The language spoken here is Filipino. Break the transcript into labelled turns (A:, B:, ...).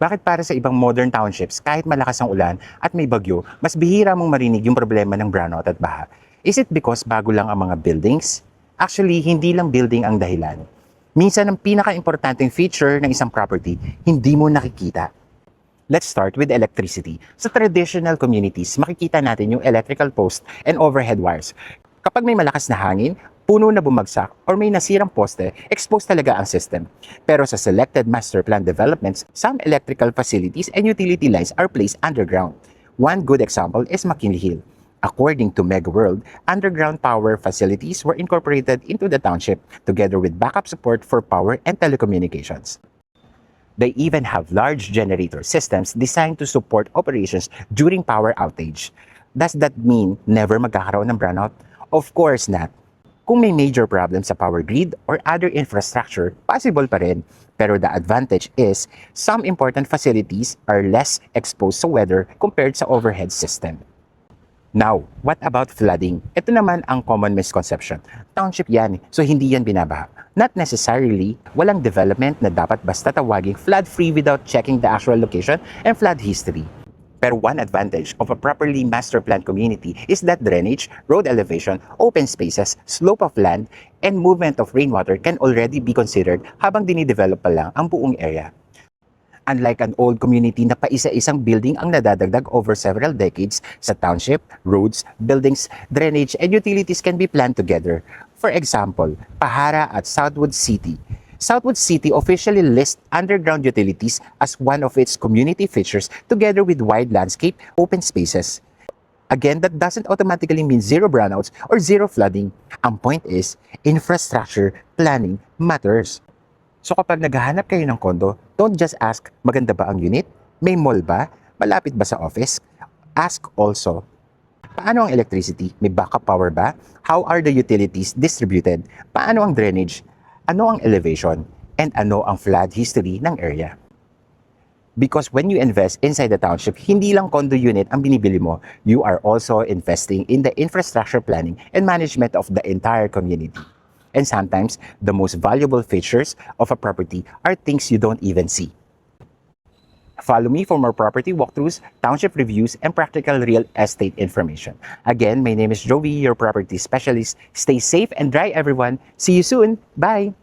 A: Bakit para sa ibang modern townships, kahit malakas ang ulan at may bagyo, mas bihira mong marinig yung problema ng brownout at baha? Is it because bago lang ang mga buildings? Actually, hindi lang building ang dahilan. Minsan ang pinaka-importanting feature ng isang property, hindi mo nakikita. Let's start with electricity. Sa traditional communities, makikita natin yung electrical post and overhead wires. Kapag may malakas na hangin, puno na bumagsak, or may nasirang poste, exposed talaga ang system. Pero sa selected master plan developments, some electrical facilities and utility lines are placed underground. One good example is McKinley Hill. According to MegaWorld, underground power facilities were incorporated into the township, together with backup support for power and telecommunications. They even have large generator systems designed to support operations during power outage. Does that mean never magkakaroon ng brownout? Of course not. Kung may major problem sa power grid or other infrastructure, possible pa rin. Pero the advantage is, some important facilities are less exposed sa weather compared sa overhead system. Now, what about flooding? Ito naman ang common misconception. Township yan, so hindi yan binabaha. Not necessarily, walang development na dapat basta tawaging flood-free without checking the actual location and flood history. Pero one advantage of a properly master planned community is that drainage, road elevation, open spaces, slope of land, and movement of rainwater can already be considered habang dinidevelop pa lang ang buong area. Unlike an old community na paisa-isang building ang nadadagdag over several decades, sa township, roads, buildings, drainage, and utilities can be planned together. For example, Pahara at Southwood City. Southwood City officially lists underground utilities as one of its community features together with wide landscape, open spaces. Again, that doesn't automatically mean zero brownouts or zero flooding. Ang point is, infrastructure planning matters. So kapag naghahanap kayo ng kondo, don't just ask, maganda ba ang unit? May mall ba? Malapit ba sa office? Ask also, paano ang electricity? May backup power ba? How are the utilities distributed? Paano ang drainage? Ano ang elevation, and ano ang flood history ng area. Because when you invest inside the township, hindi lang condo unit ang binibili mo, you are also investing in the infrastructure planning and management of the entire community. And sometimes, the most valuable features of a property are things you don't even see. Follow me for more property walkthroughs, township reviews, and practical real estate information. Again, my name is Jovi, your property specialist. Stay safe and dry, everyone. See you soon. Bye!